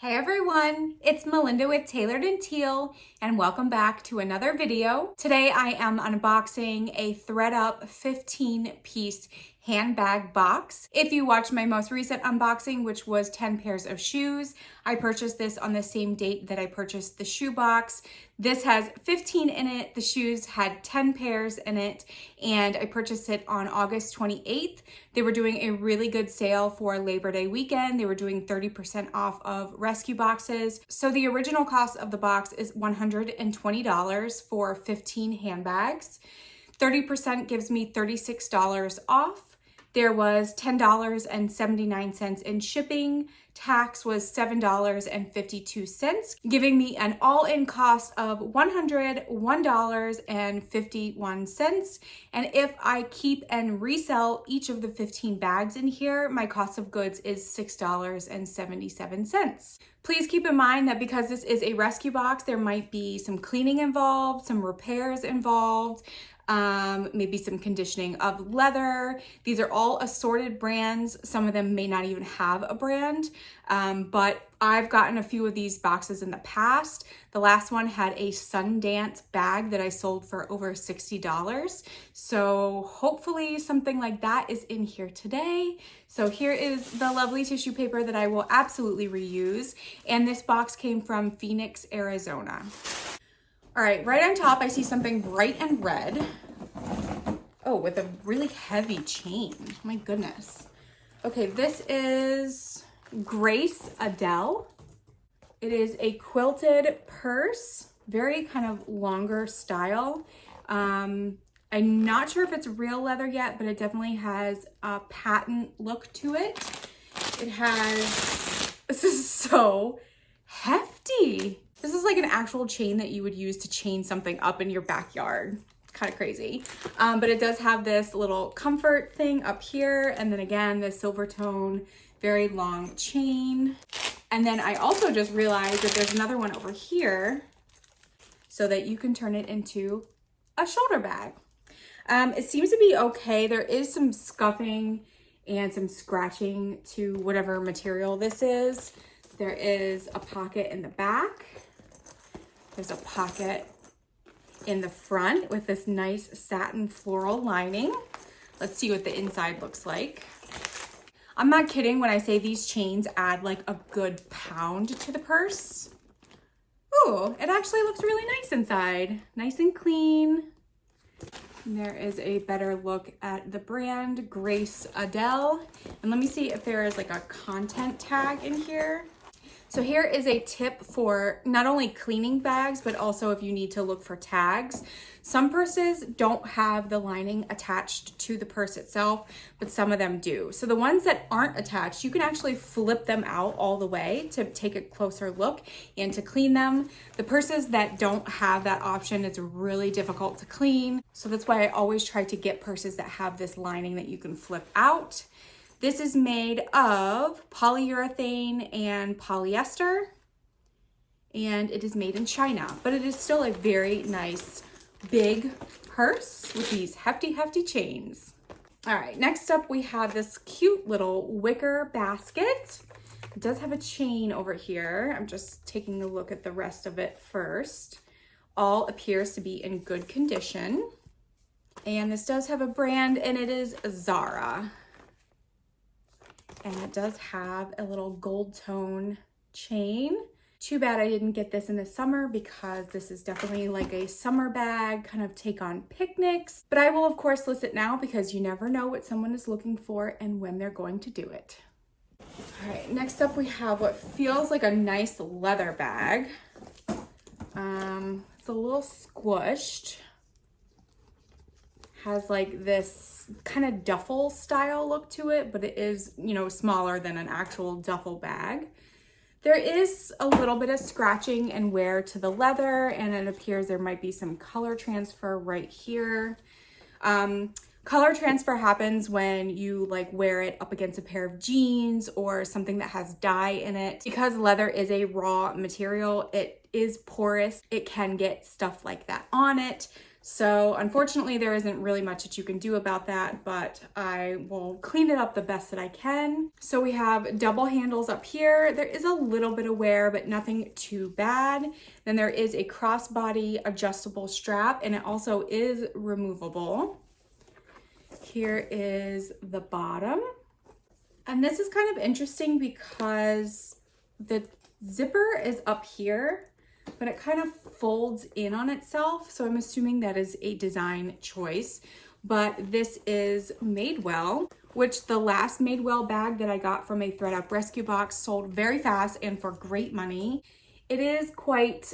Hey everyone, it's Melinda with Tailored and Teal and welcome back to another video. Today I am unboxing a ThredUp 15-piece handbag box. If you watched my most recent unboxing, which was 10 pairs of shoes, I purchased this on the same date that I purchased the shoe box. This has 15 in it, the shoes had 10 pairs in it, and I purchased it on August 28th. They were doing a really good sale for Labor Day weekend. They were doing 30% off of rescue boxes. So the original cost of the box is $120 for 15 handbags. 30% gives me $36 off. There was $10.79 in shipping. Tax was $7.52, giving me an all-in cost of $101.51. And if I keep and resell each of the 15 bags in here, my cost of goods is $6.77. Please keep in mind that because this is a rescue box, there might be some cleaning involved, some repairs involved, maybe some conditioning of leather. These are all assorted brands. Some of them may not even have a brand, but I've gotten a few of these boxes in the past. The last one had a Sundance bag that I sold for over $60. So hopefully something like that is in here today. So here is the lovely tissue paper that I will absolutely reuse. And this box came from Phoenix, Arizona. All right, right on top, I see something bright and red. Oh, with a really heavy chain. My goodness. Okay, this is Grace Adele. It is a quilted purse, very kind of longer style. I'm not sure if it's real leather yet, but it definitely has a patent look to it. It has, this is so hefty. This is like an actual chain that you would use to chain something up in your backyard. Kind of crazy. But it does have this little comfort thing up here. And then again, this silver tone, very long chain. And then I also just realized that there's another one over here so that you can turn it into a shoulder bag. It seems to be okay. There is some scuffing and some scratching to whatever material this is. There is a pocket in the back. There's a pocket in the front with this nice satin floral lining. Let's see what the inside looks like. I'm not kidding when I say these chains add like a good pound to the purse. Ooh, it actually looks really nice inside. Nice and clean. And there is a better look at the brand, Grace Adele. And let me see if there is like a content tag in here. So here is a tip for not only cleaning bags, but also if you need to look for tags. Some purses don't have the lining attached to the purse itself, but some of them do. So the ones that aren't attached, you can actually flip them out all the way to take a closer look and to clean them. The purses that don't have that option, it's really difficult to clean. So that's why I always try to get purses that have this lining that you can flip out. This is made of polyurethane and polyester, and it is made in China, but it is still a very nice big purse with these hefty chains. All right, next up we have this cute little wicker basket. It does have a chain over here. I'm just taking a look at the rest of it first. All appears to be in good condition. And this does have a brand, and it is Zara. And it does have a little gold tone chain. Too bad I didn't get this in the summer because this is definitely like a summer bag, kind of take on picnics. But I will of course list it now because you never know what someone is looking for and when they're going to do it. All right, next up we have what feels like a nice leather bag. It's a little squished. Has like this kind of duffel style look to it, but it is, you know, smaller than an actual duffel bag. There is a little bit of scratching and wear to the leather, and it appears there might be some color transfer right here. Color transfer happens when you like wear it up against a pair of jeans or something that has dye in it. Because leather is a raw material, it is porous. It can get stuff like that on it. So unfortunately, there isn't really much that you can do about that, but I will clean it up the best that I can. So we have double handles up here. There is a little bit of wear, but nothing too bad. Then there is a crossbody adjustable strap, and it also is removable. Here is the bottom. And this is kind of interesting because the zipper is up here, but it kind of folds in on itself. So I'm assuming that is a design choice, but this is Madewell, which the last Madewell bag that I got from a ThredUp rescue box sold very fast and for great money. It is quite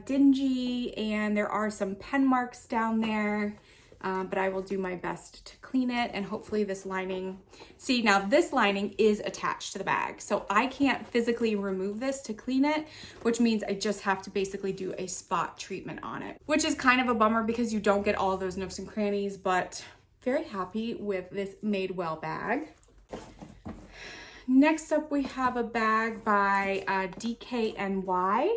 dingy and there are some pen marks down there. But I will do my best to clean it, and hopefully this lining, see now this lining is attached to the bag. So I can't physically remove this to clean it, which means I just have to basically do a spot treatment on it, which is kind of a bummer because you don't get all of those nooks and crannies, but very happy with this Madewell bag. Next up, we have a bag by DKNY.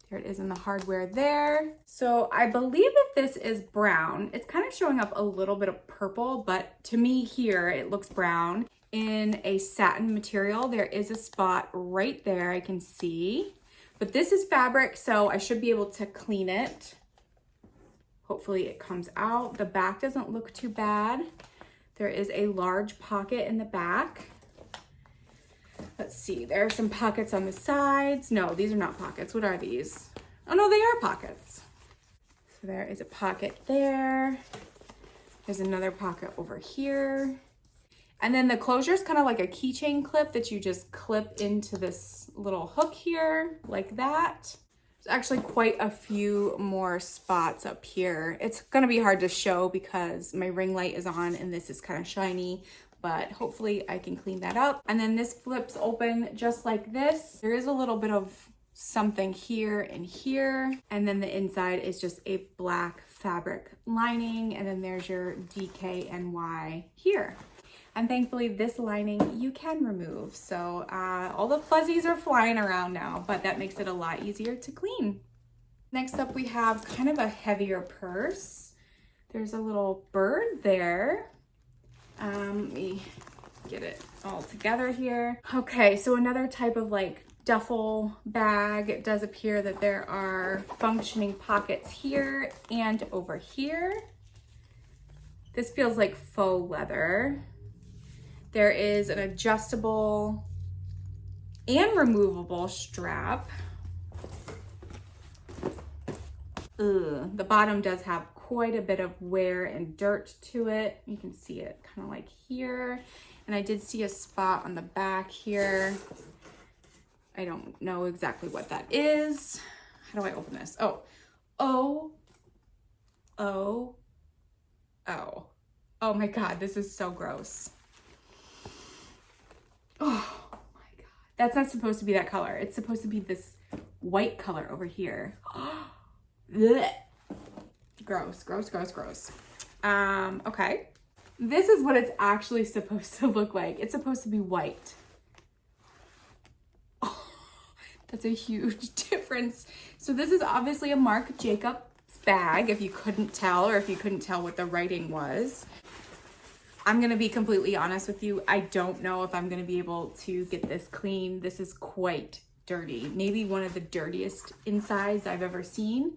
There it is in the hardware there. So I believe that this is brown. It's kind of showing up a little bit of purple, but to me here, it looks brown. In a satin material, there is a spot right there I can see. But this is fabric, so I should be able to clean it. Hopefully it comes out. The back doesn't look too bad. There is a large pocket in the back. Let's see, there are some pockets on the sides. No, these are not pockets. What are these? Oh no, they are pockets. So there is a pocket there. There's another pocket over here. And then the closure is kind of like a keychain clip that you just clip into this little hook here, like that. There's actually quite a few more spots up here. It's gonna be hard to show because my ring light is on and this is kind of shiny, but hopefully I can clean that up. And then this flips open just like this. There is a little bit of something here and here. And then the inside is just a black fabric lining. And then there's your DKNY here. And thankfully this lining you can remove. So all the fuzzies are flying around now, but that makes it a lot easier to clean. Next up, we have kind of a heavier purse. There's a little bird there. Let me get it all together here. Okay, so another type of like duffel bag. It does appear that there are functioning pockets here and over here. This feels like faux leather. There is an adjustable and removable strap. Ugh, the bottom does have quite a bit of wear and dirt to it. You can see it kind of like here. And I did see a spot on the back here. I don't know exactly what that is. How do I open this? Oh my God, this is so gross. Oh my God. That's not supposed to be that color. It's supposed to be this white color over here. Blech. Gross, gross, gross, gross. Okay. This is what it's actually supposed to look like. It's supposed to be white. Oh, that's a huge difference. So this is obviously a Marc Jacobs bag, if you couldn't tell, or if you couldn't tell what the writing was. I'm gonna be completely honest with you. I don't know if I'm gonna be able to get this clean. This is quite dirty. Maybe one of the dirtiest insides I've ever seen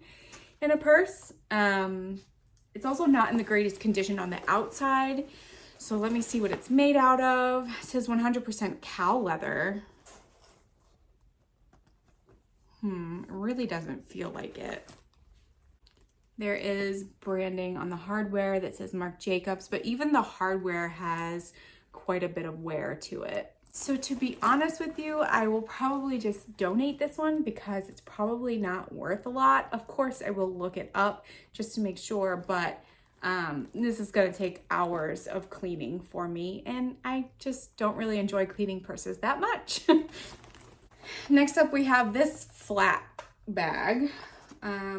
in a purse. It's also not in the greatest condition on the outside. So let me see what it's made out of. It says 100% cow leather. It really doesn't feel like it. There is branding on the hardware that says Marc Jacobs, but even the hardware has quite a bit of wear to it. So to be honest with you, I will probably just donate this one because it's probably not worth a lot. Of course, I will look it up just to make sure, but this is gonna take hours of cleaning for me, and I just don't really enjoy cleaning purses that much. Next up, we have this flat bag.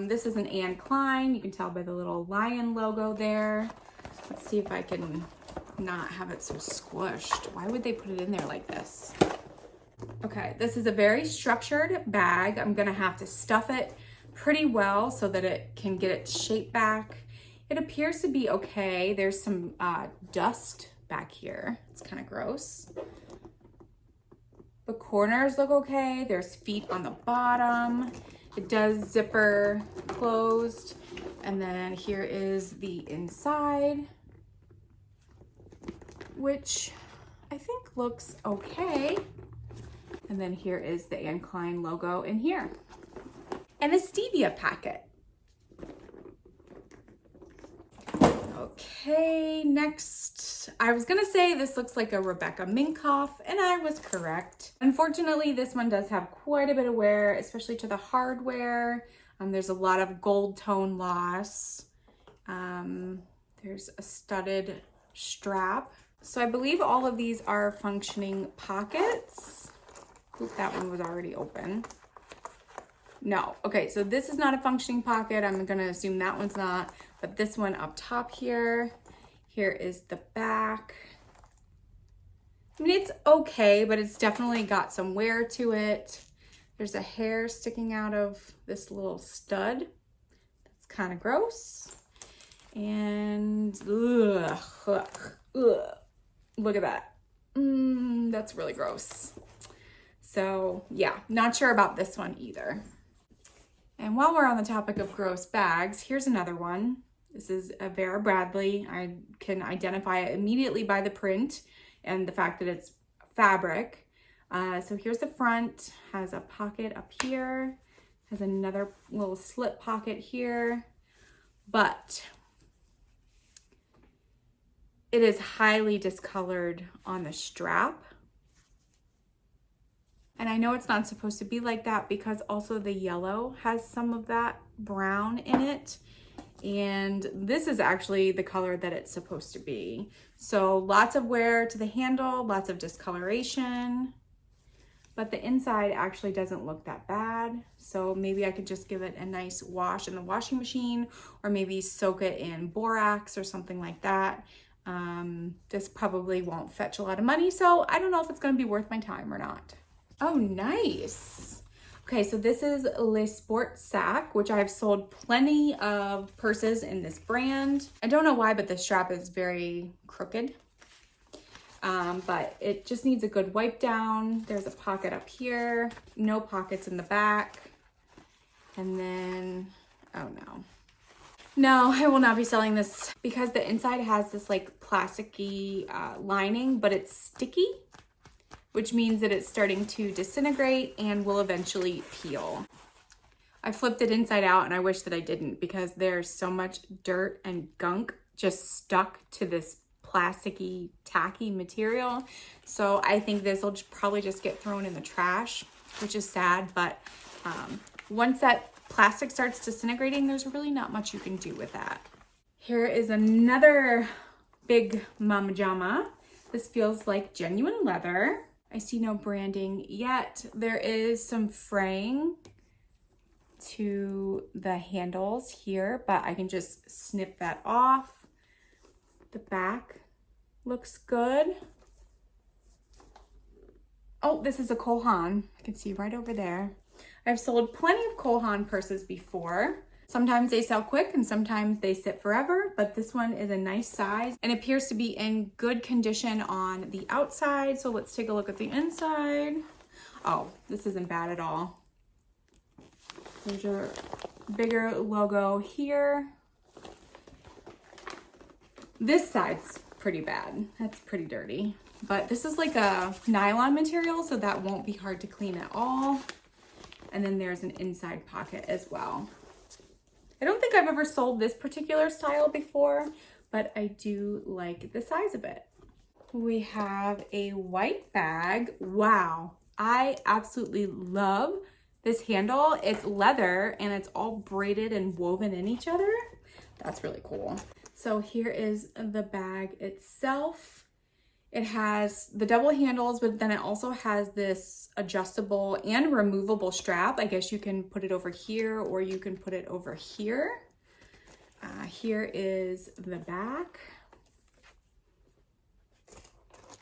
This is an Anne Klein. You can tell by the little lion logo there. Let's see if I can not have it so squished. Why would they put it in there like this? Okay, this is a very structured bag. I'm gonna have to stuff it pretty well so that it can get its shape back. It appears to be okay. There's some dust back here. It's kind of gross. The corners look okay. There's feet on the bottom. It does zipper closed. And then here is the inside, which I think looks okay. And then here is the Anne Klein logo in here. And a stevia packet. Okay, next, I was gonna say this looks like a Rebecca Minkoff, and I was correct. Unfortunately, this one does have quite a bit of wear, especially to the hardware. There's a lot of gold tone loss. There's a studded strap. So I believe all of these are functioning pockets. Oop, that one was already open. No, okay, so this is not a functioning pocket. I'm gonna assume that one's not, but this one up top here, here is the back. I mean, it's okay, but it's definitely got some wear to it. There's a hair sticking out of this little stud. That's kind of gross. And ugh, look at that. That's really gross. So yeah, not sure about this one either. And while we're on the topic of gross bags, here's another one. This is a Vera Bradley. I can identify it immediately by the print and the fact that it's fabric. So here's the front, has a pocket up here, has another little slip pocket here, but it is highly discolored on the strap. And I know it's not supposed to be like that because also the yellow has some of that brown in it. And this is actually the color that it's supposed to be. So lots of wear to the handle, lots of discoloration, but the inside actually doesn't look that bad. So maybe I could just give it a nice wash in the washing machine, or maybe soak it in borax or something like that. This probably won't fetch a lot of money, so I don't know if it's gonna be worth my time or not. Oh, nice. Okay, so this is Le Sport Sac, which I've sold plenty of purses in this brand. I don't know why, but the strap is very crooked. But it just needs a good wipe down. There's a pocket up here, no pockets in the back. And then, oh no. No, I will not be selling this because the inside has this like plasticky lining, but it's sticky, which means that it's starting to disintegrate and will eventually peel. I flipped it inside out and I wish that I didn't because there's so much dirt and gunk just stuck to this plasticky, tacky material. So I think this will probably just get thrown in the trash, which is sad, but once that plastic starts disintegrating, there's really not much you can do with that. Here is another big mama jama. This feels like genuine leather. I see no branding yet. There is some fraying to the handles here, but I can just snip that off. The back looks good. Oh, this is a Coan. I can see right over there. I've sold plenty of Coan purses before. Sometimes they sell quick and sometimes they sit forever, but this one is a nice size and appears to be in good condition on the outside. So let's take a look at the inside. Oh, this isn't bad at all. There's your bigger logo here. This side's pretty bad. That's pretty dirty, but this is like a nylon material, so that won't be hard to clean at all. And then there's an inside pocket as well. I don't think I've ever sold this particular style before, but I do like the size of it. We have a white bag. Wow, I absolutely love this handle. It's leather and it's all braided and woven in each other. That's really cool. So here is the bag itself. It has the double handles, but then it also has this adjustable and removable strap. I guess you can put it over here or you can put it over here. Here is the back.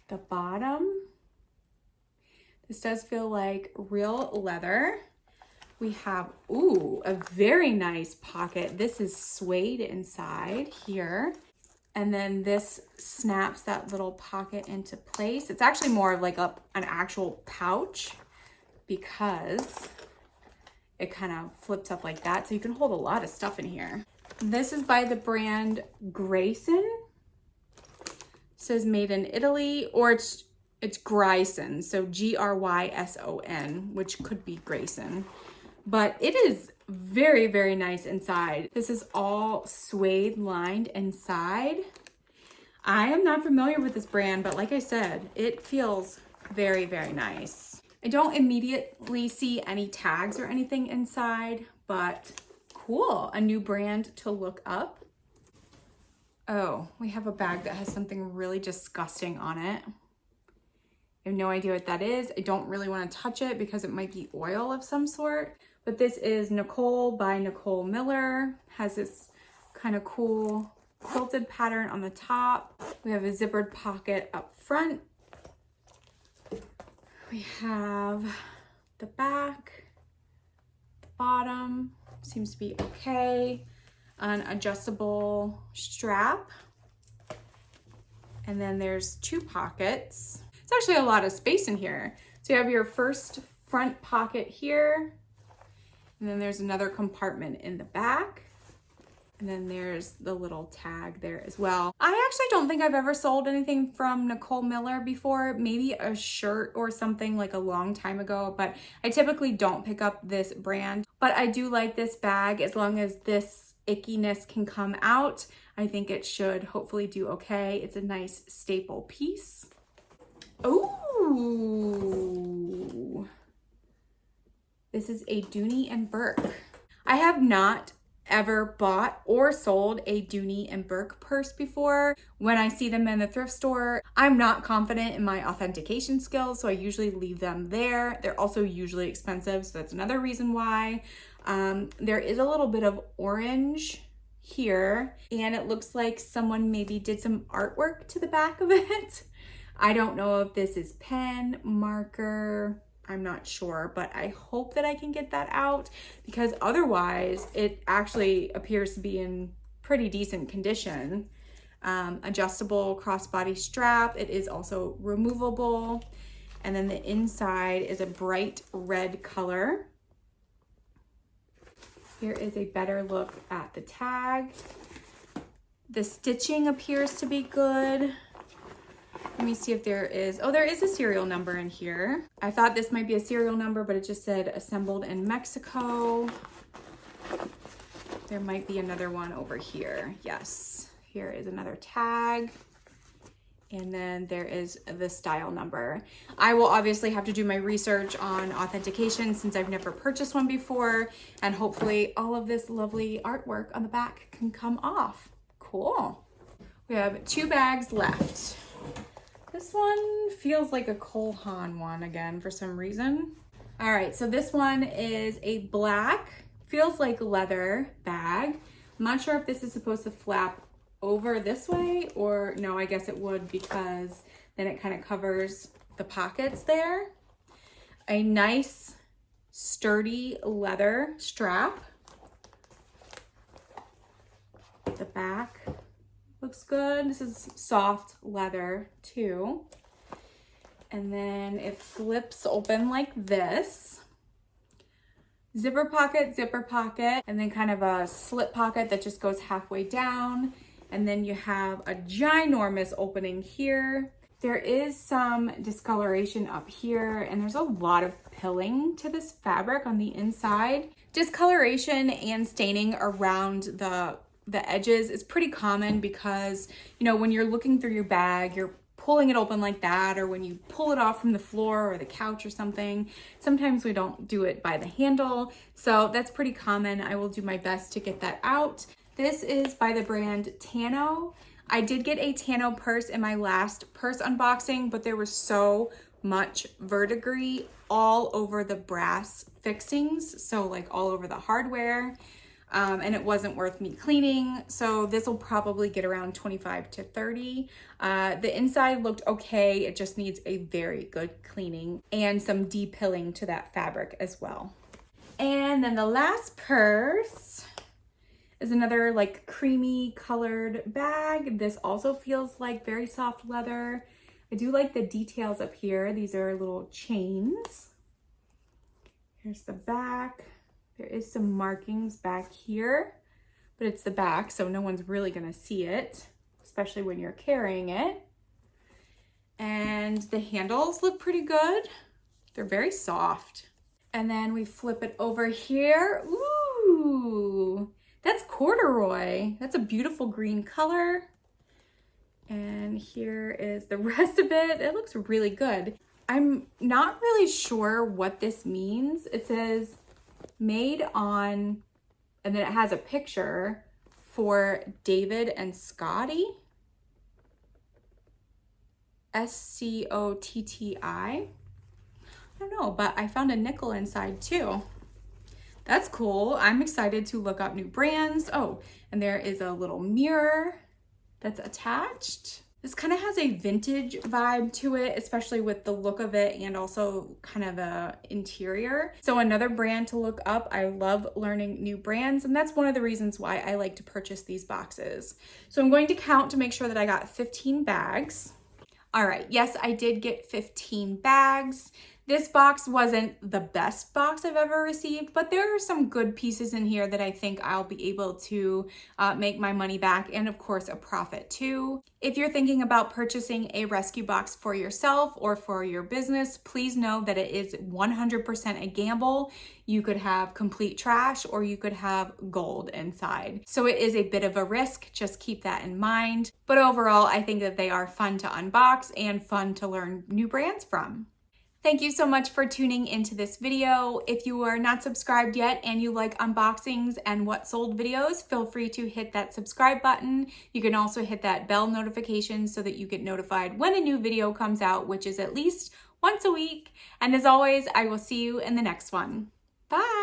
The bottom. This does feel like real leather. we have, ooh, a very nice pocket. This is suede inside here. And then this snaps that little pocket into place. It's actually more of like an actual pouch because it kind of flips up like that. So you can hold a lot of stuff in here. This is by the brand Grayson. It says made in Italy, or it's Grayson. So Grayson, which could be Grayson. But it is very, very nice inside. This is all suede lined inside. I am not familiar with this brand, but like I said, it feels very, very nice. I don't immediately see any tags or anything inside, but cool, a new brand to look up. Oh, we have a bag that has something really disgusting on it. I have no idea what that is. I don't really want to touch it because it might be oil of some sort. But this is Nicole by Nicole Miller. Has this kind of cool quilted pattern on the top. We have a zippered pocket up front. We have the back, the bottom, seems to be okay. An adjustable strap. And then there's 2 pockets. It's actually a lot of space in here. So you have your first front pocket here. And then there's another compartment in the back. And then there's the little tag there as well. I actually don't think I've ever sold anything from Nicole Miller before. Maybe a shirt or something like a long time ago, but I typically don't pick up this brand. But I do like this bag. As long as this ickiness can come out, I think it should hopefully do okay. It's a nice staple piece. Ooh. This is a Doney Burke. I have not ever bought or sold a Doney Burke purse before. When I see them in the thrift store, I'm not confident in my authentication skills, so I usually leave them there. They're also usually expensive, so that's another reason why. There is a little bit of orange here, and it looks like someone maybe did some artwork to the back of it. I don't know if this is pen, marker, I'm not sure, but I hope that I can get that out because otherwise it actually appears to be in pretty decent condition. Adjustable crossbody strap. It is also removable. And then the inside is a bright red color. Here is a better look at the tag. The stitching appears to be good. Let me see if there is, oh, there is a serial number in here. I thought this might be a serial number, but it just said assembled in Mexico. There might be another one over here. Yes, here is another tag. And then there is the style number. I will obviously have to do my research on authentication since I've never purchased one before. And hopefully all of this lovely artwork on the back can come off. Cool. We have 2 bags left. This one feels like a Coan one again for some reason. All right, so this one is a black, feels like leather bag. I'm not sure if this is supposed to flap over this way or no, I guess it would because then it kind of covers the pockets there. A nice sturdy leather strap. The back looks good. This is soft leather too. And then it flips open like this. Zipper pocket, and then kind of a slip pocket that just goes halfway down. And then you have a ginormous opening here. There is some discoloration up here, and there's a lot of pilling to this fabric on the inside. Discoloration and staining around the edges is pretty common because, you know, when you're looking through your bag, you're pulling it open like that, or when you pull it off from the floor or the couch or something. Sometimes we don't do it by the handle, so that's pretty common. I will do my best to get that out. This is by the brand Tano. I did get a Tano purse in my last purse unboxing, but there was so much verdigris all over the brass fixings, so like all over the hardware. And it wasn't worth me cleaning. So this will probably get around 25 to 30. The inside looked okay. It just needs a very good cleaning and some depilling to that fabric as well. And then the last purse is another like creamy colored bag. This also feels like very soft leather. I do like the details up here. These are little chains. Here's the back. There is some markings back here, but it's the back, so no one's really gonna see it, especially when you're carrying it. And the handles look pretty good. They're very soft. And then we flip it over here. Ooh, that's corduroy. That's a beautiful green color. And here is the rest of it. It looks really good. I'm not really sure what this means. It says made on, and then it has a picture for David and Scotty. Scotti. I don't know, but I found a nickel inside too. That's cool. I'm excited to look up new brands. Oh, and there is a little mirror that's attached. This kind of has a vintage vibe to it, especially with the look of it and also kind of the interior. So another brand to look up. I love learning new brands, and that's one of the reasons why I like to purchase these boxes. So I'm going to count to make sure that I got 15 bags. All right, yes, I did get 15 bags. This box wasn't the best box I've ever received, but there are some good pieces in here that I think I'll be able to make my money back, and of course a profit too. If you're thinking about purchasing a rescue box for yourself or for your business, please know that it is 100% a gamble. You could have complete trash or you could have gold inside. So it is a bit of a risk, just keep that in mind. But overall, I think that they are fun to unbox and fun to learn new brands from. Thank you so much for tuning into this video. If you are not subscribed yet and you like unboxings and what sold videos, feel free to hit that subscribe button. You can also hit that bell notification so that you get notified when a new video comes out, which is at least once a week. And as always, I will see you in the next one. Bye.